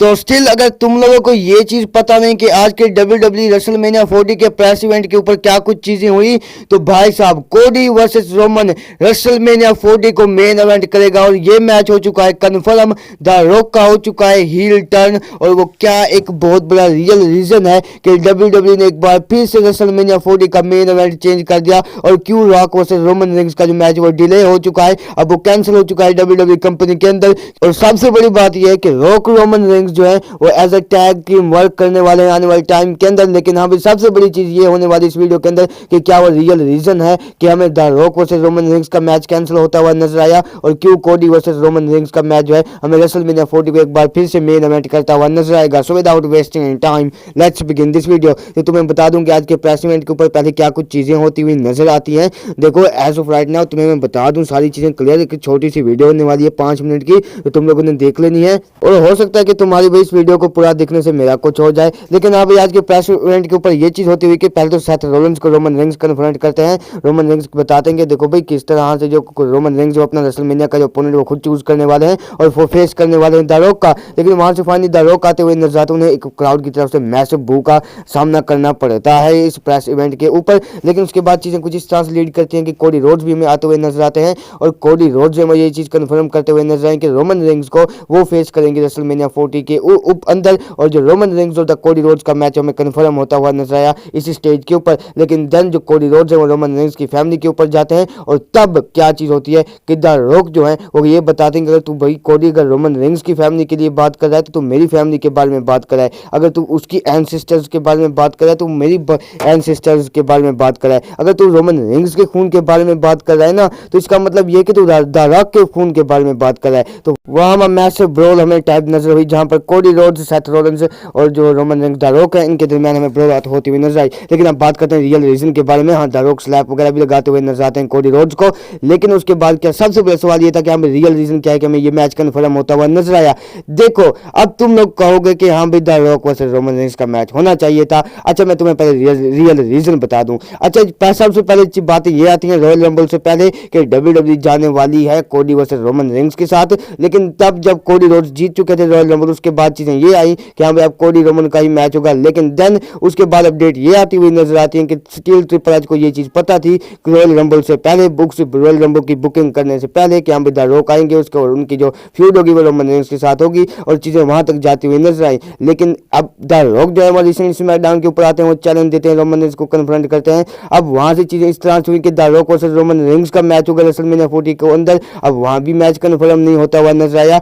तो स्टिल अगर तुम लोगों को ये चीज पता नहीं कि आज के WWE रेसलमेनिया 40 के प्रेस इवेंट के ऊपर क्या कुछ चीजें हुई, तो भाई साहब कोडी वर्सेस रोमन रेसलमेनिया 40 को मेन इवेंट करेगा और ये मैच हो चुका है कंफर्म। द रॉक का हो चुका है हील टर्न और वो क्या एक बहुत बड़ा रियल रीजन है कि WWE ने एक बार फिर से रेसलमेनिया 40 का मेन इवेंट चेंज कर दिया और क्यों रॉक वर्सेस रोमन रिंग्स का जो मैच वो डिले हो चुका है, अब वो कैंसिल हो चुका है WWE कंपनी के अंदर। और सबसे बड़ी बात यह है कि रॉक रोमन रिंग्स जो है वो as a tag team work करने वाले हैं आने वाले टाइम के अंदर। लेकिन हाँ, सबसे बड़ी चीज ये होने वाली इस वीडियो के अंदर कि क्या वो रियल रीजन है कि हमें the rock versus Roman rings का मैच कैंसिल होता हुआ नजर आया और क्यों कोडी वर्सेस रोमन रिंग्स का मैच जो है हमें रेसलमेनिया 40 को एक बार फिर से मेन इवेंट करता हुआ नजर आएगा। So without wasting any time let's begin this video. तो तुम्हें बता दूं कि आज के प्रेस इवेंट के ऊपर पहले क्या कुछ चीजें होती हुई नजर आती हैं। देखो एज ऑफ राइट नाउ तुम्हें मैं बता दूं सारी चीजें क्लियर। एक छोटी सी वीडियो होने वाली है 5 मिनट की, तो तुम लोगों ने देख लेनी है और हो सकता है कि तुम्हारी भी इस वीडियो को पूरा देखने से मेरा कुछ हो जाए। लेकिन हाँ भाई, आज के प्रेस इवेंट के ऊपर ये चीज होती हुई कि पहले तो सेथ रोलिंस को रोमन रिंग्स कन्फ्रंट करते हैं। रोमन रिंग्स बताते हैं कि देखो भाई किस तरह से जो रोमन रिंग्स जो अपना रेसलमेनिया का जो ओपोनेंट वो खुद चूज करने वाले हैं और वो फेस करने वाले हैं द रॉक का। लेकिन वहां से फाइनली द रॉक आते हुए नजर आते, उन्हें एक क्राउड की तरफ से मैसिव बू का सामना करना पड़ता है इस प्रेस इवेंट के ऊपर। लेकिन उसके बाद चीजें कुछ इस तरह से लीड करती हैं कि कोडी रोड्स भी हमें आते हुए नजर आते हैं और कोडी रोड्स जो ये चीज कंफर्म करते हुए नजर आए कि रोमन रिंग्स को वो फेस करेंगे रेसलमेनिया 40 के उप अंदर। और जो रोमन रिंग्स और द कोडी रोड्स का मैच हमें कंफर्म होता हुआ नजर आया इस स्टेज के ऊपर। लेकिन देन जो कोडी रोड्स है वो रोमन रिंग्स की फैमिली के ऊपर जाते हैं और तब क्या चीज होती है कि द रॉक जो है वो ये बताते हैं कि अगर तू भाई कोडी अगर रोमन रिंग्स की फैमिली के लिए बात कर रहा है तो तू मेरी फैमिली के बारे में बात कर रहा है, अगर तू उसकी एंसेस्टर्स के बारे में बात कर रहा है तो मेरी एंसेस्टर्स के बारे में बात कर रहा है, अगर तू रोमन रिंग्स के खून के बारे में बात कर रहा है ना तो इसका मतलब ये कि तू द रॉक के खून के बारे में बात कर रहा है। तो वहां मैसिव ब्रोल हमें टाइप नजर हुई जहां पर कोडी रोड्स, सेथ रोलिंस और जो रोमन रिंग्स द रॉक है इनके दरमियान हमें ब्रोल होती हुई नजर आई। लेकिन अब बात करते हैं रियल रीजन के बारे में। हाँ, द रॉक स्लैप वगैरह भी लगाते हुए नजर आते हैं कोडी रोड्स को। लेकिन उसके बाद क्या सबसे बड़ा सवाल ये था कि हमें रियल रीजन क्या है कि हमें ये मैच कंफर्म होता हुआ नजर आया। देखो अब तुम लोग कहोगे कि हाँ भाई the rock versus Roman rings का मैच होना चाहिए था। अच्छा, मैं तुम्हें पहले रियल रीजन बता दूं। अच्छा, सबसे पहले बातें ये आती हैं रॉयल रंबल से पहले कि WWE जाने वाली है कोडी वर्सेस रोमन रिंग्स के साथ। लेकिन तब जब कोडी रोड्स जीत चुके थे रॉयल रंबल, उसके बाद चीजें ये आई कि हाँ भाई अब कोडी रोमन का ही मैच होगा। लेकिन देन उसके बाद अपडेट ये आती हुई नजर आती है कि स्टील ट्रिपल एच को ये चीज पता थी रॉयल रंबल से पहले, रॉयल रंबल की बुकिंग करने से पहले कि हम द रॉक आएंगे उसके और उनकी जो फ्यूड होगी वो रोमन रिंग्स के साथ होगी और चीजें वहां तक जाती हुई नजर आई। लेकिन अब द रॉक जो है वो रिसेंटली स्मैकडाउन के ऊपर आते हैं, वो चैलेंज देते हैं, रोमन रिंग्स को कन्फ्रंट करते हैं। अब वहां से चीजें इस तरह से हुई कि the rock versus Roman rings का मैच होगा रेसलमेनिया 40 के अंदर। अब वहां भी मैच कन्फर्म नहीं होता हुआ नजर आया।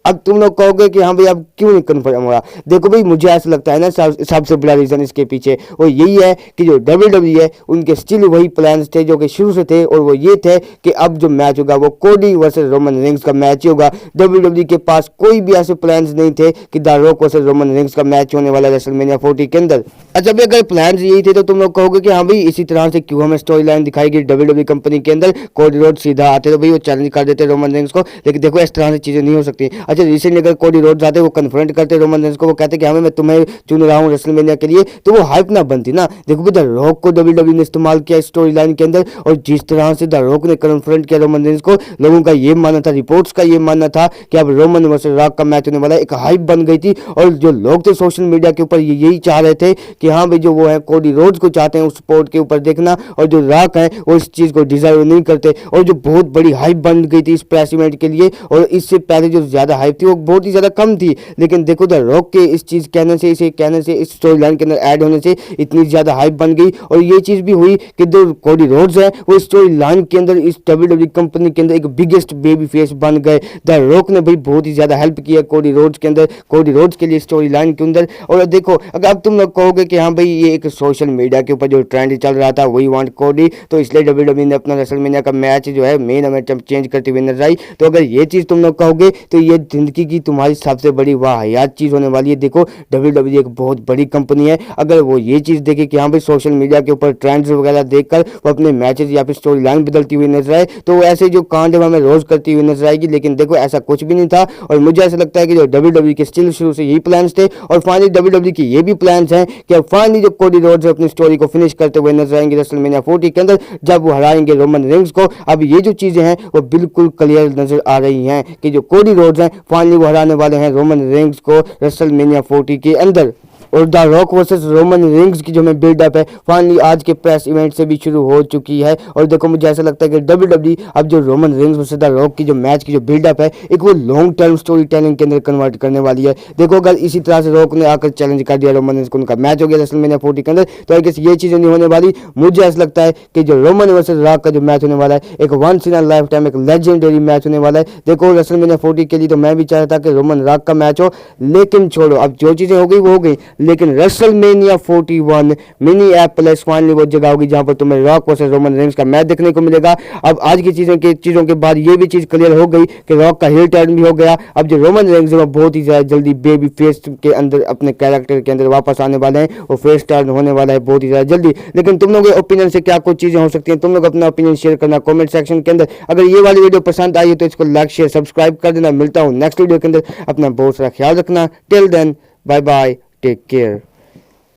अब तुम लोग कहोगे कि हाँ भाई अब क्यों नहीं कन्फर्म हुआ। देखो भाई, मुझे ऐसा लगता है ना सबसे बड़ा रीजन इसके पीछे वो यही है कि जो WWE है उनके स्टिल वही प्लान्स थे जो कि शुरू से थे और वो ये थे कि अब जो मैच होगा वो कोडी वर्सेस रोमन रिंग्स का मैच ही होगा। WWE के पास कोई भी ऐसे प्लान्स नहीं थे कि the rock versus Roman rings का मैच होने वाला रेसलमेनिया 40 के अंदर। अच्छा भाई, अगर प्लान्स यही थे तो तुम लोग कहोगे कि हाँ भाई इसी तरह से क्यों हमें स्टोरी लाइन दिखाएगी WWE कंपनी के अंदर। कोडी रोड्स सीधा आते तो भाई वो चैलेंज कर देते रोमन रिंग्स को। लेकिन देखो इस तरह से चीजें नहीं हो सकती। अच्छा, रिसेंटली अगर कोडी रोड्स आते वो कन्फ्रंट करते रोमन रिंग्स को, वो कहते कि हमें मैं तुम्हें चुन रहा हूँ रेसलमेनिया के लिए, तो वो हाइप ना बनती ना। देखो भाई, द रॉक को WWE ने इस्तेमाल किया स्टोरी लाइन के अंदर और जिस तरह से द रॉक ने कन्फ्रंट किया रोमन रिंग्स को, लोगों का ये मानना था, रिपोर्ट्स का ये मानना था कि अब रोमन वर्सेस रॉक का मैच होने वाला है। एक हाइप बन गई थी और जो लोग थे सोशल मीडिया के ऊपर यही चाह रहे थे कि हाँ भाई जो वो है कोडी रोड्स को चाहते हैं उस स्पोर्ट के ऊपर देखना और जो रॉक है वो इस चीज को डिजर्व नहीं करते। और जो बहुत बड़ी हाइप बन गई थी इस प्रेस इवेंट के लिए और इससे पहले जो ज्यादा हाइप थी वो बहुत ही ज्यादा कम थी। लेकिन देखो द रॉक के इस चीज कहने से, इसे कहने से, इस स्टोरी लाइन के अंदर ऐड होने से इतनी ज्यादा हाइप बन गई और ये चीज भी हुई कि जो कोडी रोड्स है वो स्टोरी लाइन के अंदर इस WWE कंपनी के अंदर एक बिगेस्ट बेबी फेस बन गए। द रॉक ने भाई बहुत ही ज्यादा हेल्प किया कोडी रोड्स के अंदर, कोडी रोड्स के लिए स्टोरी लाइन के अंदर। और देखो अगर अब तुम लोग कहोगे कि हाँ भाई ये एक सोशल मीडिया के ऊपर जो ट्रेंड चल रहा था वही वांट कोडी, तो इसलिए WWE ने अपना रेसलमेनिया का मैच जो है मेन इवेंट चेंज करते हुए नजर आई। तो अगर ये चीज तुम लोग कहोगे तो ये जिंदगी की तुम्हारी सबसे बड़ी वाहियात चीज होने वाली है। देखो WWE एक बहुत बड़ी कंपनी है, अगर वो ये चीज देखे कि हाँ भाई सोशल मीडिया के ऊपर ट्रेंड्स वगैरह देखकर वो अपने मैचेस या फिर स्टोरी लाइन बदलती हुई नजर आए तो ऐसे जो कांड हमें रोज करती हुई नजर आएगी। लेकिन देखो ऐसा कुछ भी नहीं था और मुझे ऐसा लगता है कि जो WWE के स्टिल शुरू से यही प्लान्स थे और फाइनली WWE की ये भी प्लान्स हैं कि अब फाइनली जो कोडी रोड्स अपनी स्टोरी को फिनिश करते हुए नजर आएंगे रेसलमेनिया 40 के अंदर जब वो हराएंगे रोमन रिंग्स को। अब ये जो चीजें हैं वो बिल्कुल क्लियर नजर आ रही हैं कि जो कोडी रोड्स हैं फाइनली वो हराने वाले हैं रोमन रेंग्स को रेसलमेनिया 40 के अंदर। और the rock versus Roman Reigns की जो हमें बिल्डअप है फाइनली आज के प्रेस इवेंट से भी शुरू हो चुकी है। और देखो मुझे ऐसा लगता है कि WWE अब जो Roman Reigns versus the rock की जो मैच की जो बिल्डअप है एक वो लॉन्ग टर्म स्टोरी टेलिंग के अंदर कन्वर्ट करने वाली है। देखो अगर इसी तरह से रॉक ने आकर चैलेंज कर दिया रोमन रेंग्स को, उनका मैच हो गया रेसलमेनिया 40 के अंदर, तो आई गेस ये चीजें नहीं होने वाली। मुझे ऐसा लगता है कि जो रोमन वर्सेस रॉक का जो मैच होने वाला है एक once in a lifetime एक लेजेंडरी मैच होने वाला है। देखो रेसलमेनिया 40 के लिए तो मैं भी चाहता था कि रोमन रॉक का मैच हो, लेकिन छोड़ो अब जो चीजें हो गई वो हो गई। लेकिन रेसलमेनिया 41 मिनीएपोलिस फाइनली वो जगह होगी जहां पर तुम्हें रॉक वर्सेस रोमन रेंग्स का मैच देखने को मिलेगा। अब आज की चीजों के बाद ये भी चीज क्लियर हो गई कि रॉक का हिल टर्न भी हो गया। अब जो रोमन रेंग्स है वो बहुत ही ज्यादा जल्दी बेबी फेस के अंदर अपने कैरेक्टर के अंदर वापस आने वाले हैं और फेस टर्न होने वाला है बहुत ही ज्यादा जल्दी। लेकिन तुम लोगों के ओपिनियन से क्या कुछ चीजें हो सकती हैं, तुम लोग अपना ओपिनियन शेयर करना कमेंट सेक्शन के अंदर। अगर ये वाली वीडियो पसंद आई है तो इसको लाइक शेयर सब्सक्राइब कर देना। मिलता हूँ नेक्स्ट वीडियो के अंदर, अपना बहुत सारा ख्याल रखना। Till then bye bye, take care.